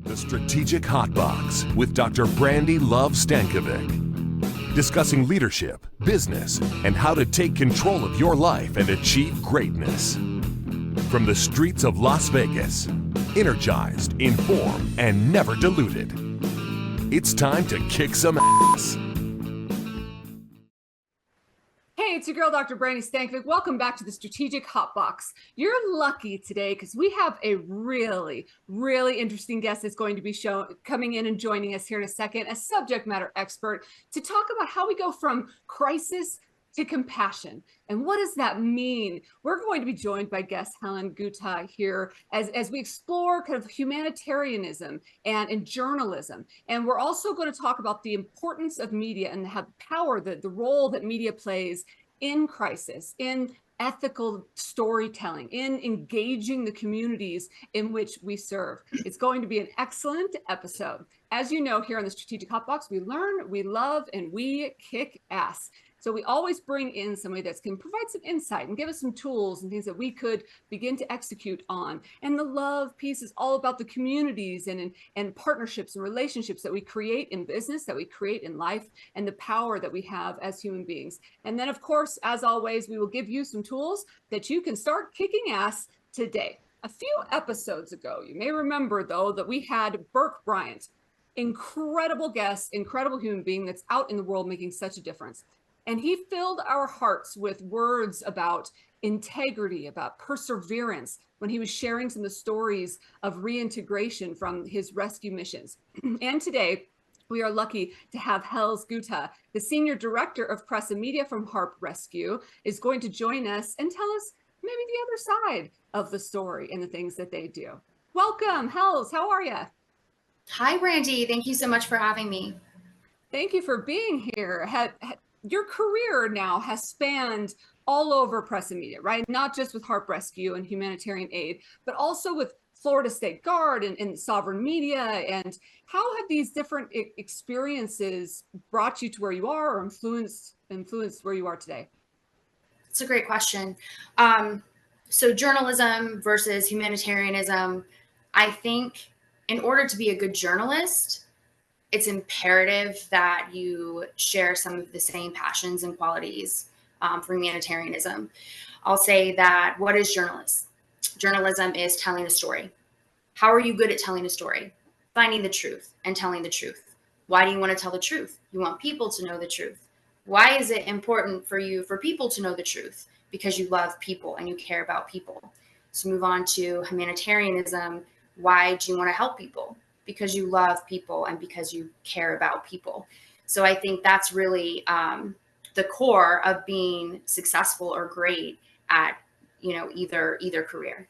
The Strategic Hotbox with Dr. Brandi Stankovic. Discussing leadership, business, and how to take control of your life and achieve greatness. From the streets of Las Vegas, energized, informed, and never diluted. It's time to kick some ass. Hey, it's your girl, Dr. Brandi Stankovic. Welcome back to the Strategic Hotbox. You're lucky today because we have a really, really interesting guest that's going to be coming in and joining us here in a second, a subject matter expert, to talk about how we go from crisis to compassion. And what does that mean? We're going to be joined by guest Helen Goethe here as we explore kind of humanitarianism and journalism. And we're also going to talk about the importance of media and the power, the role that media plays in crisis, in ethical storytelling, in engaging the communities in which we serve. It's going to be an excellent episode. As you know, here on the Strategic Hotbox, we learn, we love, and we kick ass. So we always bring in somebody that can provide some insight and give us some tools and things that we could begin to execute on. And the love piece is all about the communities and partnerships and relationships that we create in business, that we create in life, and the power that we have as human beings. And then, of course, as always, we will give you some tools that you can start kicking ass today. A few episodes ago, you may remember, though, that we had Burke Bryant, incredible guest, incredible human being that's out in the world making such a difference. And he filled our hearts with words about integrity, about perseverance, when he was sharing some of the stories of reintegration from his rescue missions. And today, we are lucky to have Helen Goethe, the Senior Director of Press and Media from HARP Rescue, is going to join us and tell us maybe the other side of the story and the things that they do. Welcome, Helen. How are you? Hi, Brandi. Thank you so much for having me. Thank you for being here. Your career now has spanned all over press and media, right? Not just with HARP Rescue and humanitarian aid, but also with Florida State Guard and sovereign media. And how have these different experiences brought you to where you are or influenced where you are today? It's a great question. So journalism versus humanitarianism, I think in order to be a good journalist, it's imperative that you share some of the same passions and qualities for humanitarianism. I'll say that what is journalism? Journalism is telling a story. How are you good at telling a story? Finding the truth and telling the truth. Why do you want to tell the truth? You want people to know the truth. Why is it important for you for people to know the truth? Because you love people and you care about people. So move on to humanitarianism. Why do you want to help people? Because you love people and because you care about people. So I think that's really the core of being successful or great at, either career.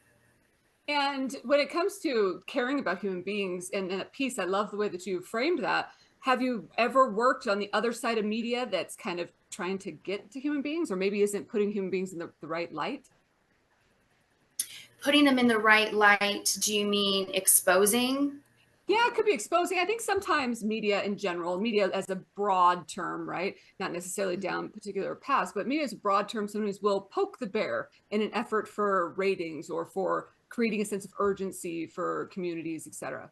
And when it comes to caring about human beings and that piece, I love the way that you framed that. Have you ever worked on the other side of media that's kind of trying to get to human beings, or maybe isn't putting human beings in the right light? Putting them in the right light, do you mean exposing? Yeah, it could be exposing. I think sometimes media in general, media as a broad term, right? Not necessarily down particular paths, but media as a broad term sometimes will poke the bear in an effort for ratings or for creating a sense of urgency for communities, et cetera.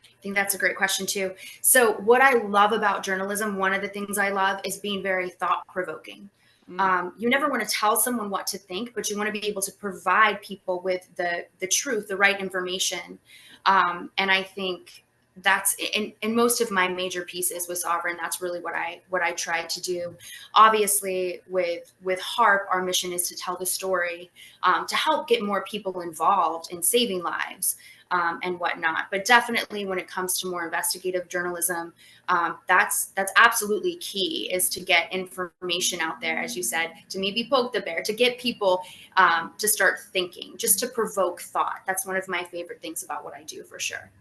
I think that's a great question too. So what I love about journalism, one of the things I love is being very thought-provoking. You never want to tell someone what to think, but you want to be able to provide people with the truth, the right information. And I think that's in most of my major pieces with Sovereign, that's really what I try to do. Obviously with HARP, our mission is to tell the story, to help get more people involved in saving lives. And whatnot. But definitely when it comes to more investigative journalism, that's absolutely key, is to get information out there, as you said, to maybe poke the bear, to get people to start thinking, just to provoke thought. That's one of my favorite things about what I do, for sure.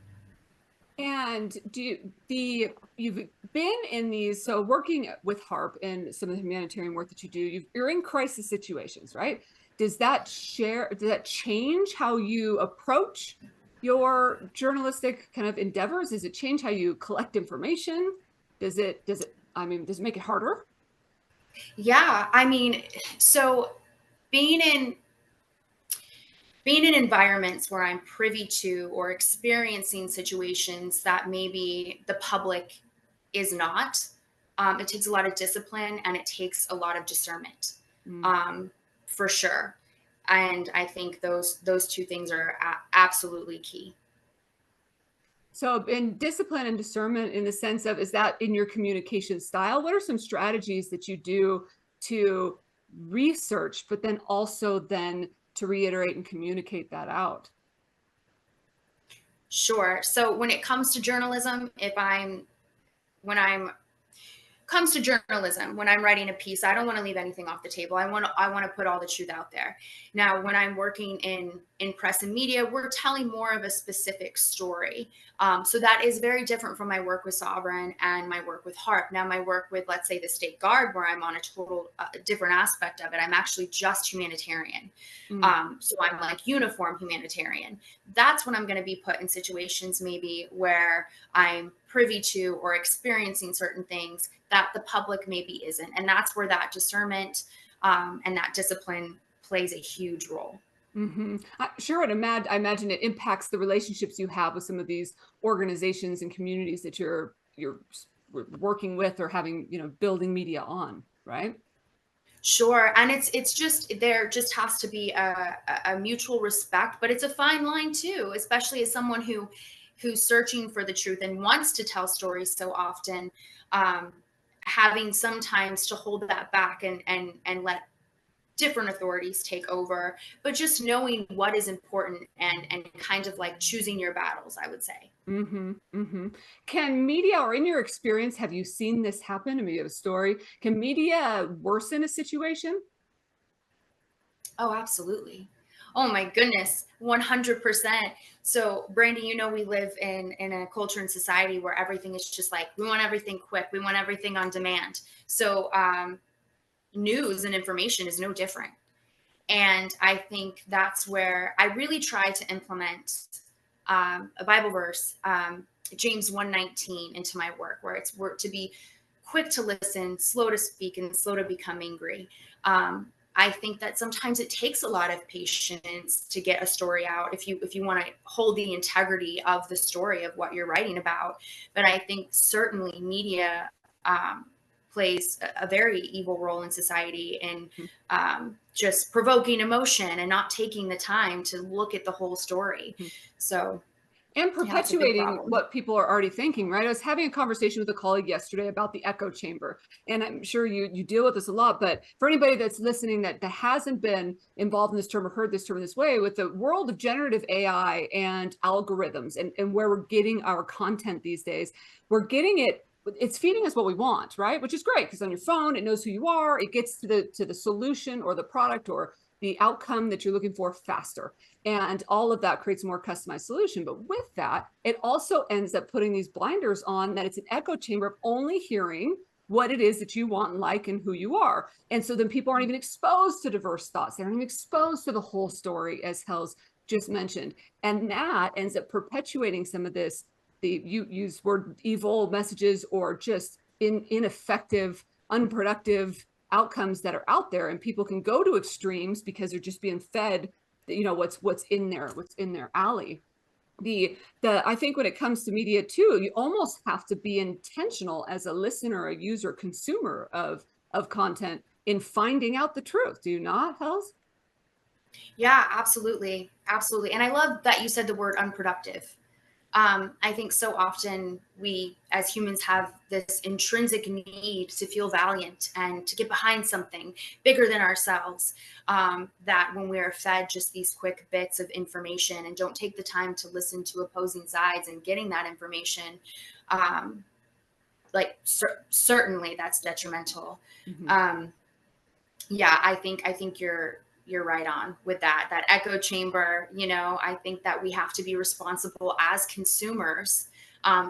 And you've been in these, so working with HARP and some of the humanitarian work that you do, you're in crisis situations, right? Does that change how you approach your journalistic kind of endeavors? Does it change how you collect information? Does it make it harder? Yeah, I mean, so being in being in environments where I'm privy to or experiencing situations that maybe the public is not. It takes a lot of discipline and it takes a lot of discernment, for sure. And I think those two things are absolutely key. So in discipline and discernment, in the sense of, is that in your communication style? What are some strategies that you do to research, but then also then to reiterate and communicate that out? Sure. So when it comes to journalism, when I'm comes to journalism, when I'm writing a piece, I don't want to leave anything off the table. I want to put all the truth out there. Now, when I'm working in press and media, we're telling more of a specific story. So that is very different from my work with Sovereign and my work with HARP. Now, my work with, let's say, the State Guard, where I'm on a total different aspect of it, I'm actually just humanitarian. So I'm like uniform humanitarian. That's when I'm going to be put in situations maybe where I'm privy to or experiencing certain things that the public maybe isn't. And that's where that discernment and that discipline plays a huge role. Sure, and I imagine it impacts the relationships you have with some of these organizations and communities that you're working with or having, building media on, right? Sure. And it's just, there just has to be a mutual respect, but it's a fine line too, especially as someone who's searching for the truth and wants to tell stories so often, having sometimes to hold that back and let different authorities take over, but just knowing what is important and kind of like choosing your battles, I would say. Can media, or in your experience, have you seen this happen? I mean, you have a story. Can media worsen a situation? Oh, absolutely. Oh my goodness, 100%. So, Brandi, we live in a culture and society where everything is just like, we want everything quick, we want everything on demand. So, news and information is no different. And I think that's where I really try to implement a Bible verse, James 1:19, into my work, where it's work to be quick to listen, slow to speak, and slow to become angry. I think that sometimes it takes a lot of patience to get a story out if you want to hold the integrity of the story of what you're writing about. But I think certainly media plays a very evil role in society in just provoking emotion and not taking the time to look at the whole story. So, and perpetuating yeah, what people are already thinking, right? I was having a conversation with a colleague yesterday about the echo chamber, and I'm sure you deal with this a lot, but for anybody that's listening that hasn't been involved in this term or heard this term this way, with the world of generative AI and algorithms and where we're getting our content these days, it's feeding us what we want, right? Which is great, because on your phone, it knows who you are, it gets to the solution or the product or the outcome that you're looking for faster. And all of that creates a more customized solution. But with that, it also ends up putting these blinders on that it's an echo chamber of only hearing what it is that you want and like and who you are. And so then people aren't even exposed to diverse thoughts. They aren't even exposed to the whole story, as Hel's just mentioned. And that ends up perpetuating some of this, you use word evil messages or just ineffective, unproductive outcomes that are out there, and people can go to extremes because they're just being fed what's in their alley. I think when it comes to media too, you almost have to be intentional as a listener, a user, consumer of content in finding out the truth. Do you not, Hells? Yeah, absolutely. Absolutely. And I love that you said the word unproductive. I think so often we as humans have this intrinsic need to feel valiant and to get behind something bigger than ourselves, that when we are fed just these quick bits of information and don't take the time to listen to opposing sides and getting that information, certainly that's detrimental. Yeah, I think you're right on with that echo chamber. I think that we have to be responsible as consumers,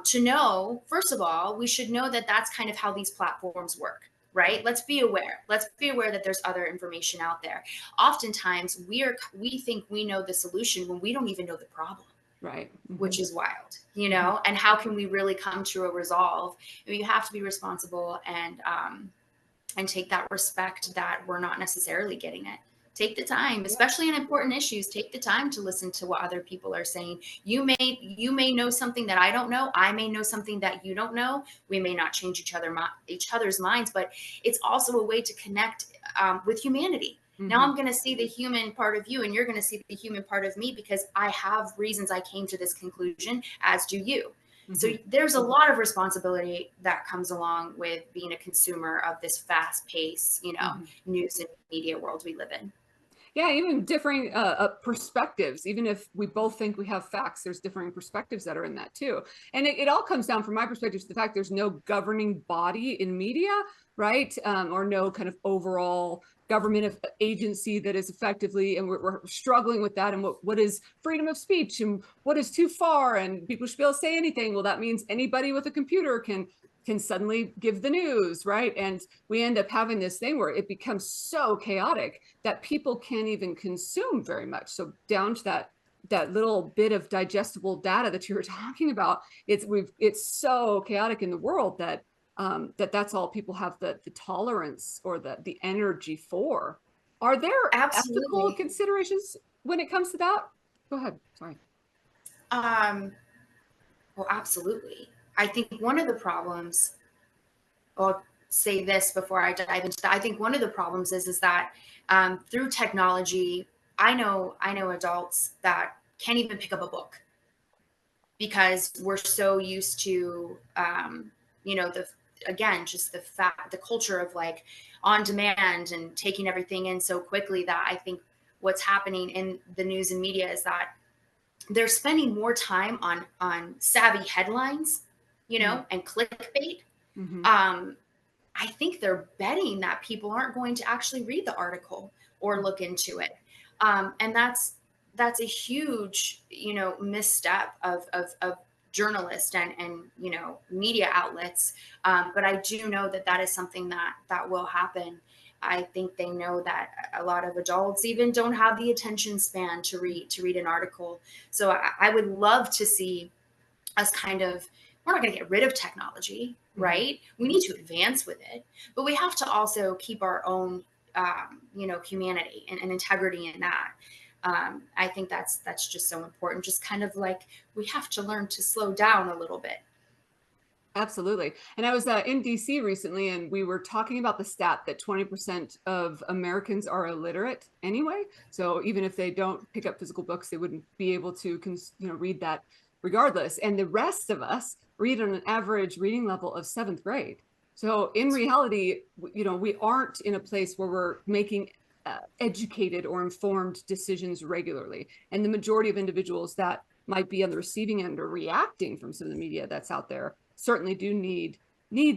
to know, first of all, we should know that that's kind of how these platforms work, right? Let's be aware that there's other information out there. Oftentimes we think we know the solution when we don't even know the problem, right? Which is wild, and how can we really come to a resolve? You have to be responsible and take that respect that we're not necessarily getting it. Take the time, especially in important issues. Take the time to listen to what other people are saying. You may know something that I don't know. I may know something that you don't know. We may not change each other's minds, but it's also a way to connect with humanity. Now I'm going to see the human part of you, and you're going to see the human part of me, because I have reasons I came to this conclusion, as do you. So there's a lot of responsibility that comes along with being a consumer of this fast-paced, news and media world we live in. Yeah, even differing perspectives. Even if we both think we have facts, there's differing perspectives that are in that too. And it all comes down, from my perspective, to the fact there's no governing body in media, right? Or no kind of overall government agency that is effectively, and we're struggling with that. And what is freedom of speech, and what is too far, and people should be able to say anything. Well, that means anybody with a computer can suddenly give the news, right? And we end up having this thing where it becomes so chaotic that people can't even consume very much. So down to that little bit of digestible data that you were talking about, it's so chaotic in the world that that's all people have the tolerance or the energy for. Are there ethical considerations when it comes to that? Go ahead. Sorry. Well, absolutely. I think one of the problems, I'll say this before I dive into that. I think one of the problems is that through technology, I know adults that can't even pick up a book because we're so used to, the culture of like on demand and taking everything in so quickly, that I think what's happening in the news and media is that they're spending more time on savvy headlines, and clickbait. I think they're betting that people aren't going to actually read the article or look into it. And that's a huge, misstep of journalists and media outlets. But I do know that is something that will happen. I think they know that a lot of adults even don't have the attention span to read an article. So I would love to see us we're not going to get rid of technology, right? We need to advance with it, but we have to also keep our own, humanity and integrity in that. I think that's just so important. Just kind of like we have to learn to slow down a little bit. Absolutely. And I was in DC recently, and we were talking about the stat that 20% of Americans are illiterate anyway. So even if they don't pick up physical books, they wouldn't be able to read that regardless. And the rest of us read on an average reading level of 7th grade. So in reality, we aren't in a place where we're making educated or informed decisions regularly. And the majority of individuals that might be on the receiving end or reacting from some of the media that's out there certainly do need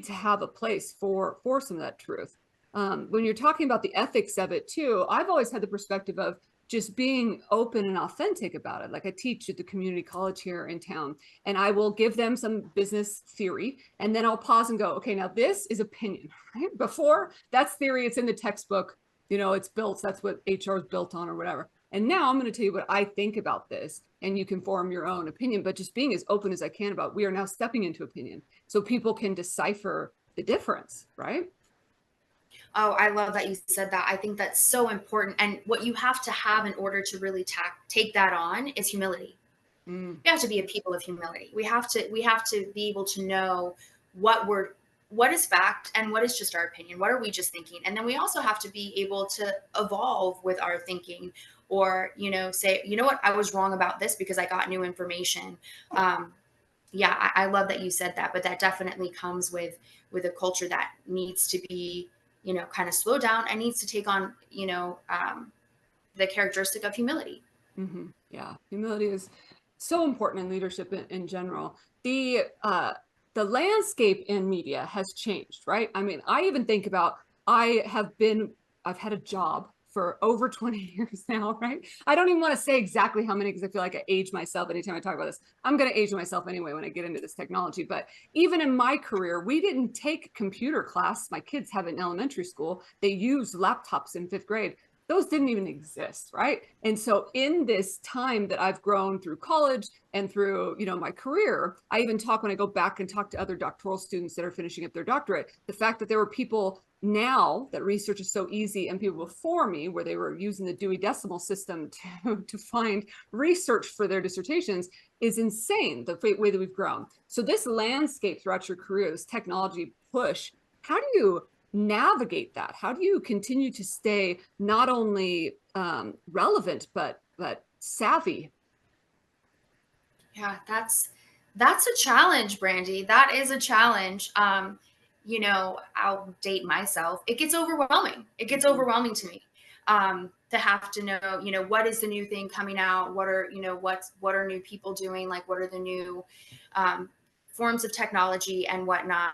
to have a place for some of that truth. When you're talking about the ethics of it too, I've always had the perspective of just being open and authentic about it. Like I teach at the community college here in town, and I will give them some business theory, and then I'll pause and go, okay, now this is opinion, right? Before, that's theory, it's in the textbook, it's built, that's what HR is built on or whatever. And now I'm going to tell you what I think about this, and you can form your own opinion, but just being as open as I can about, we are now stepping into opinion so people can decipher the difference, right? Oh, I love that you said that. I think that's so important. And what you have to have in order to really take that on is humility. We have to be a people of humility. We have to be able to know what is fact and what is just our opinion. What are we just thinking? And then we also have to be able to evolve with our thinking, or, say, you know what, I was wrong about this because I got new information. I love that you said that, but that definitely comes with a culture that needs to be, kind of slow down and needs to take on, the characteristic of humility. Yeah, humility is so important in leadership in general. The landscape in media has changed, right? I mean, I even think about, I've had a job for over 20 years now, right? I don't even want to say exactly how many, because I feel like I age myself anytime I talk about this. I'm going to age myself anyway when I get into this technology. But even in my career, we didn't take computer class. My kids have it in elementary school. They use laptops in 5th grade. those didn't even exist, right? And so in this time that I've grown through college and through, my career, I even talk when I go back and talk to other doctoral students that are finishing up their doctorate, the fact that there were people now that research is so easy, and people before me where they were using the Dewey Decimal System to find research for their dissertations is insane, the way that we've grown. So this landscape throughout your career, this technology push, how do you navigate that? How do you continue to stay not only relevant, but savvy? Yeah, that's a challenge, Brandi. That is a challenge. I'll date myself. It gets overwhelming. It gets overwhelming to me. To have to know, what is the new thing coming out? What are, what are new people doing? Like, what are the new forms of technology and whatnot?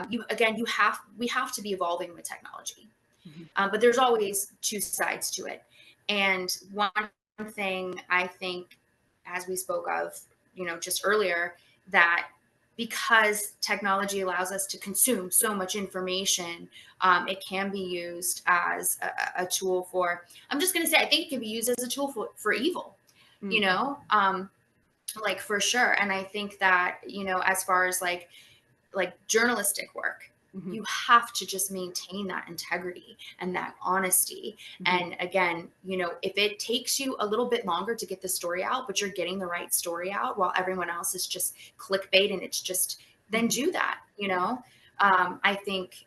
We have to be evolving with technology. But there's always two sides to it. And one thing I think, as we spoke of, just earlier, that because technology allows us to consume so much information, it can be used as a tool for, I'm just going to say, I think it can be used as a tool for evil, like for sure. And I think that, as far as like journalistic work, you have to just maintain that integrity and that honesty. And again, if it takes you a little bit longer to get the story out, but you're getting the right story out while everyone else is just clickbait and it's just, then do that. I think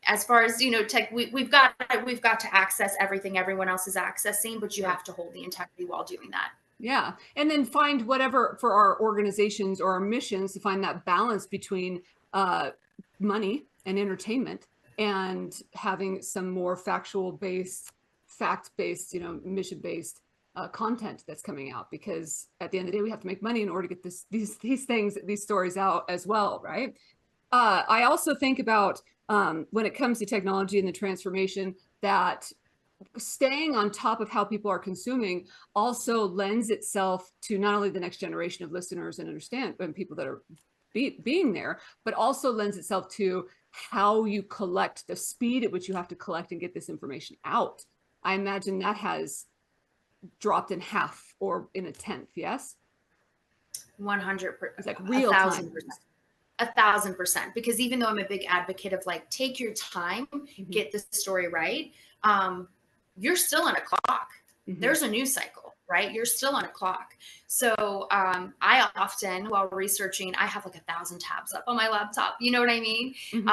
as far as, tech, we've got to access everything everyone else is accessing, but you have to hold the integrity while doing that. Yeah. And then find whatever for our organizations or our missions to find that balance between money and entertainment and having some more fact-based, mission-based content that's coming out, because at the end of the day, we have to make money in order to get these stories out as well, right? I also think about when it comes to technology and the transformation, that staying on top of how people are consuming also lends itself to not only the next generation of listeners and people that are being there, but also lends itself to how you collect, the speed at which you have to collect and get this information out. I imagine that has dropped in half or in a tenth. Yes. 100%. It's like real time. 1,000%. Because even though I'm a big advocate of like, take your time, get the story right. You're still on a clock. There's a news cycle, right? You're still on a clock. So I often, while researching, I have like 1,000 tabs up on my laptop. You know what I mean? You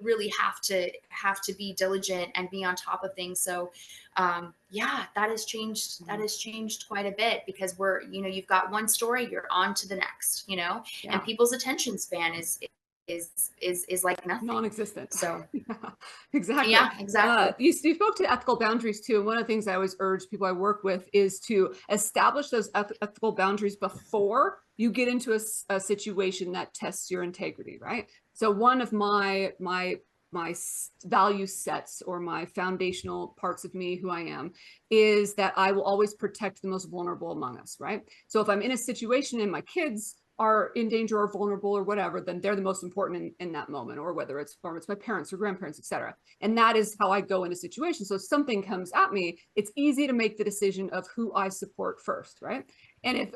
really have to be diligent and be on top of things. So that has changed. That has changed quite a bit, because you've got one story, you're on to the next, and people's attention span is like nothing, non-existent. So exactly. Yeah, exactly. You spoke to ethical boundaries too. And one of the things I always urge people I work with is to establish those ethical boundaries before you get into a situation that tests your integrity, right? So one of my value sets, or my foundational parts of me, who I am, is that I will always protect the most vulnerable among us, right? So if I'm in a situation and my kids are in danger or vulnerable or whatever, then they're the most important in that moment, or whether it's my parents or grandparents, etc. And that is how I go into situations. So if something comes at me, it's easy to make the decision of who I support first, right? And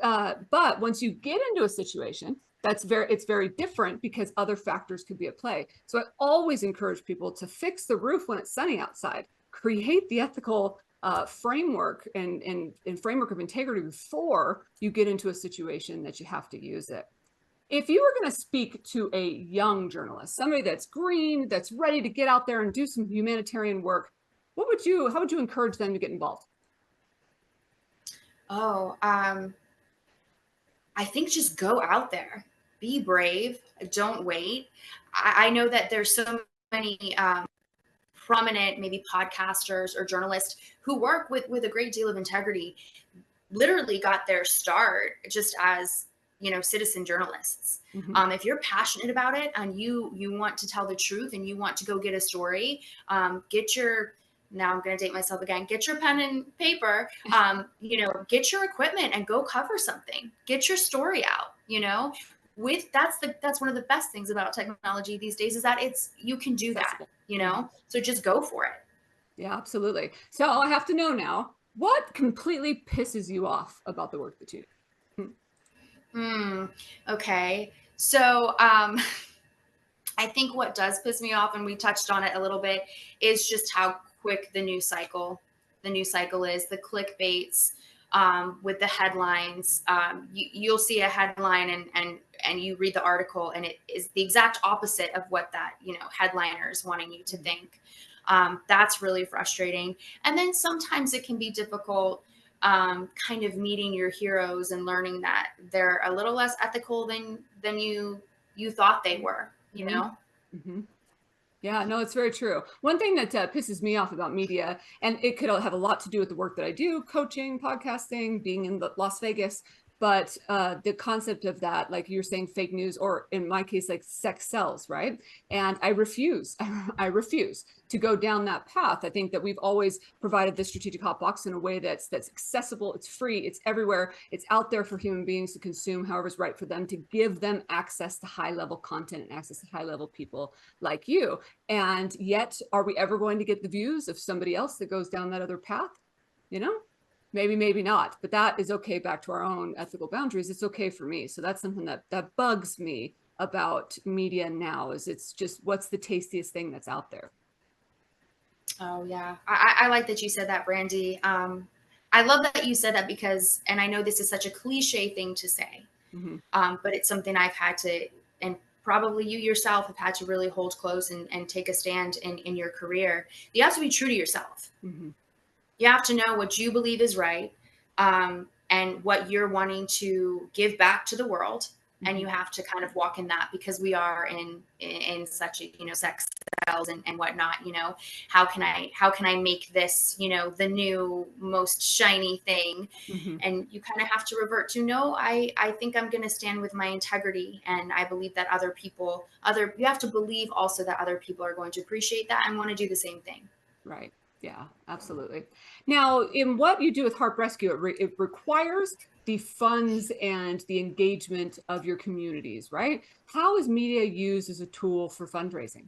but once you get into a situation, it's very different, because other factors could be at play. So I always encourage people to fix the roof when it's sunny outside, create the ethical framework and framework of integrity before you get into a situation that you have to use it. If you were going to speak to a young journalist, somebody that's green, that's ready to get out there and do some humanitarian work, how would you encourage them to get involved? I think just go out there, be brave, don't wait. I know that there's so many prominent, maybe podcasters or journalists who work with a great deal of integrity, literally got their start just as, citizen journalists. If you're passionate about it and you want to tell the truth and you want to go get a story, now I'm going to date myself again, get your pen and paper, get your equipment and go cover something, get your story out, that's one of the best things about technology these days, is that you can do that, so just go for it. Yeah, absolutely. So I have to know now, what completely pisses you off about the work that you do? Okay. So, I think what does piss me off, and we touched on it a little bit, is just how quick the news cycle is, the clickbaits, with the headlines. You'll see a headline and you read the article, and it is the exact opposite of what that headliner is wanting you to think. That's really frustrating. And then sometimes it can be difficult, kind of meeting your heroes and learning that they're a little less ethical than you thought they were. You Mhm. know. Mhm. Yeah, no, it's very true. One thing that pisses me off about media, and it could have a lot to do with the work that I do, coaching, podcasting, being in Las Vegas, but the concept of that, like you're saying, fake news, or in my case, like sex sells, right? And I refuse, I refuse to go down that path. I think that we've always provided the strategic hot box in a way that's accessible, it's free, it's everywhere, it's out there for human beings to consume however's right for them, to give them access to high level content and access to high level people like you. And yet, are we ever going to get the views of somebody else that goes down that other path? You know, maybe, maybe not, but that is okay. Back to our own ethical boundaries. It's okay for me. So that's something that bugs me about media now, is it's just, what's the tastiest thing that's out there? Oh yeah, I like that you said that, Brandy. I love that you said that because, and I know this is such a cliche thing to say, Mm-hmm. but it's something I've had to, and probably you yourself have had to really hold close and take a stand in your career. You have to be true to yourself. Mm-hmm. You have to know what you believe is right, and what you're wanting to give back to the world. And Mm-hmm. you have to kind of walk in that, because we are in such a sex sells and whatnot. How can I make this the new most shiny thing? Mm-hmm. And you kind of have to revert to, no, I think I'm going to stand with my integrity, and I believe that you have to believe also that other people are going to appreciate that and want to do the same thing. Right. Yeah, absolutely. Now, in what you do with Harp Rescue, it requires the funds and the engagement of your communities, right? How is media used as a tool for fundraising?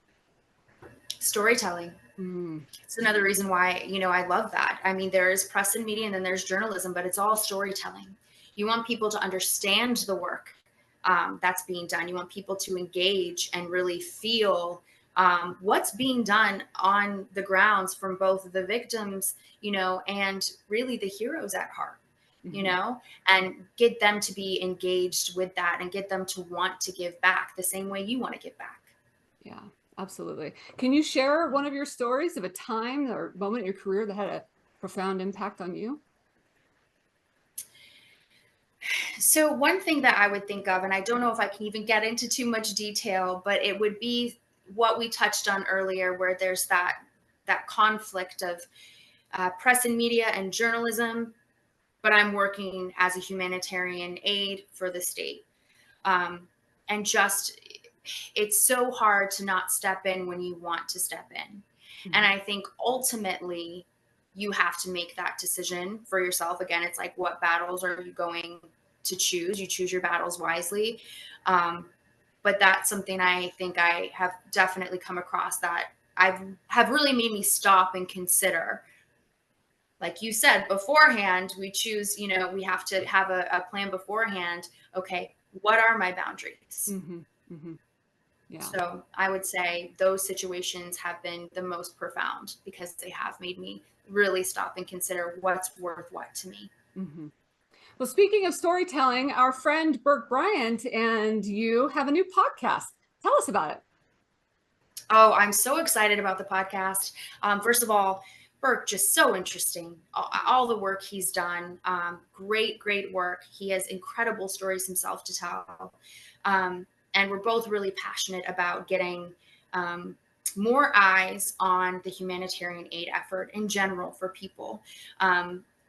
Storytelling. Mm, It's another reason why, I love that. I mean, there is press and media, and then there's journalism, but it's all storytelling. You want people to understand the work, that's being done. You want people to engage and really feel, what's being done on the grounds from both the victims, and really the heroes at heart, mhm. and get them to be engaged with that and get them to want to give back the same way you want to give back. Yeah, absolutely. Can you share one of your stories of a time or moment in your career that had a profound impact on you? So one thing that I would think of, and I don't know if I can even get into too much detail, but it would be what we touched on earlier, where there's that conflict of, press and media and journalism, but I'm working as a humanitarian aid for the state, um, and just it's so hard to not step in when you want to step in, and Mhm. I think ultimately you have to make that decision for yourself. Again, it's like, what battles are you going to choose? You choose your battles wisely. Um, but that's something I think I have definitely come across that have really made me stop and consider. Like you said beforehand, we choose, we have to have a plan beforehand. Okay, what are my boundaries? Mhm. Mhm. Yeah. So I would say those situations have been the most profound, because they have made me really stop and consider what's worth what to me. Mhm. Well, speaking of storytelling, our friend Burke Bryant and you have a new podcast. Tell us about it. Oh, I'm so excited about the podcast. First of all, Burke, just so interesting. All the work he's done, great, great work. He has incredible stories himself to tell. And we're both really passionate about getting, more eyes on the humanitarian aid effort in general for people.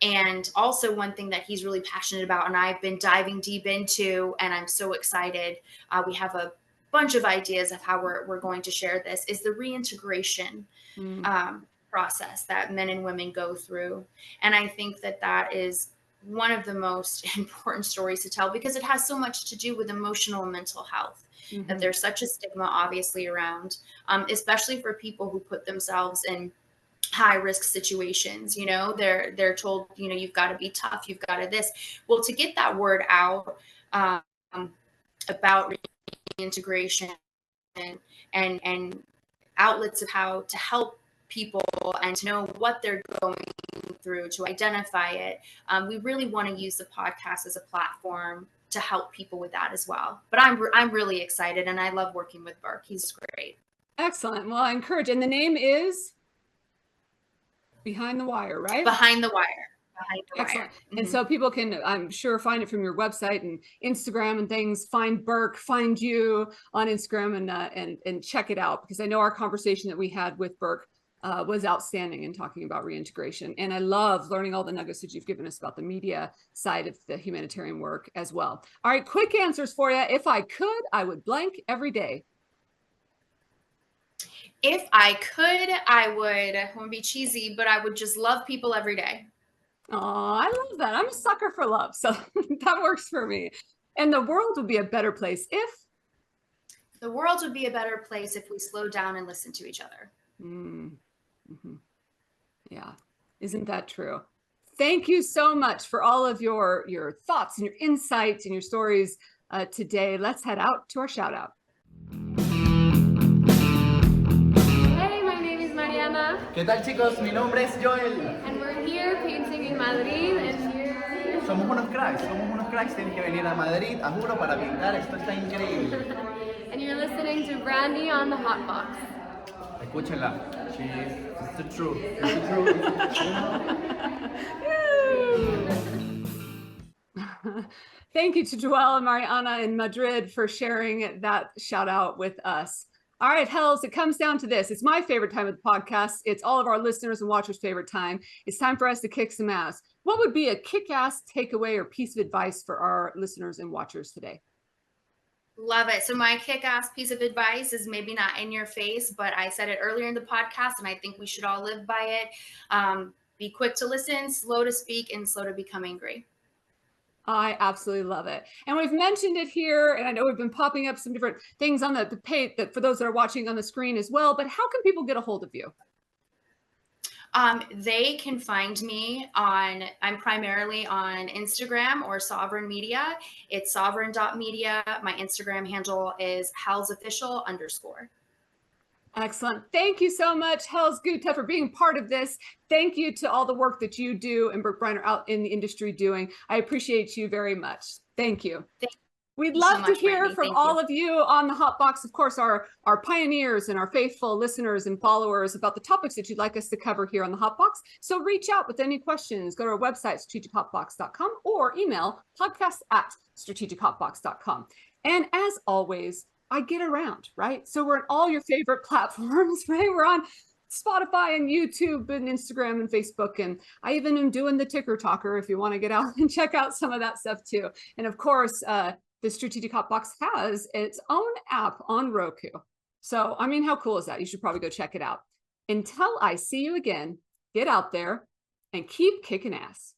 And also, one thing that he's really passionate about, and I've been diving deep into, and I'm so excited. We have a bunch of ideas of how we're going to share this, is the reintegration, Mm, process that men and women go through. And I think that is one of the most important stories to tell, because it has so much to do with emotional and mental health, that mhm. there's such a stigma obviously around, especially for people who put themselves in high risk situations. They're told, you've got to be tough, you've got to this. Well, to get that word out about reintegration and outlets of how to help people and to know what they're going through, to identify it, we really want to use the podcast as a platform to help people with that as well. But I'm really excited, and I love working with Burke. He's great. Excellent. Well, I encourage, and the name is Behind the Wire, right? Behind the Wire. Excellent. And so people can, I'm sure, find it from your website and Instagram and things. Find Burke, find you on Instagram, and check it out, because I know our conversation that we had with Burke was outstanding in talking about reintegration. And I love learning all the nuggets that you've given us about the media side of the humanitarian work as well. All right, quick answers for you. If I could, I would blank every day. If I could, I won't be cheesy, but I would just love people every day. Oh, I love that. I'm a sucker for love, so that works for me. And the world would be a better place if? The world would be a better place if we slow down and listen to each other. Mm-hmm. Yeah, isn't that true? Thank you so much for all of your thoughts and your insights and your stories today. Let's head out to our shout out. ¿Qué tal, chicos? Mi nombre es Joel. And we're here painting in Madrid, and here... Somos unos cracks. Tienen que venir a Madrid, a juro, para pintar. Esto está increíble. And you're listening to Brandi on the Hot Box. Escúchenla. It's the truth. Thank you to Joelle and Mariana in Madrid for sharing that shout out with us. All right, Hells, it comes down to this. It's my favorite time of the podcast. It's all of our listeners and watchers' favorite time. It's time for us to kick some ass. What would be a kick-ass takeaway or piece of advice for our listeners and watchers today? Love it. So my kick-ass piece of advice is maybe not in your face, but I said it earlier in the podcast, and I think we should all live by it. Be quick to listen, slow to speak, and slow to become angry. I absolutely love it. And we've mentioned it here, and I know we've been popping up some different things on the page that for those that are watching on the screen as well, but how can people get a hold of you? They can find me I'm primarily on Instagram or Sovereign Media. It's sovereign.media. My Instagram handle is hellsofficial_. Excellent. Thank you so much, Helen Goethe, for being part of this. Thank you to all the work that you do and Burke Briner out in the industry doing. I appreciate you very much. Thank you. We'd love to hear from all of you on the Hot Box, of course, our pioneers and our faithful listeners and followers about the topics that you'd like us to cover here on the Hot Box. So reach out with any questions. Go to our website, strategichotbox.com, or email podcast@strategichotbox.com. And as always, I get around, right? So we're on all your favorite platforms, right? We're on Spotify and YouTube and Instagram and Facebook. And I even am doing the Ticker Talker if you want to get out and check out some of that stuff too. And of course, the Strategic Hot Box has its own app on Roku. So, I mean, how cool is that? You should probably go check it out. Until I see you again, get out there and keep kicking ass.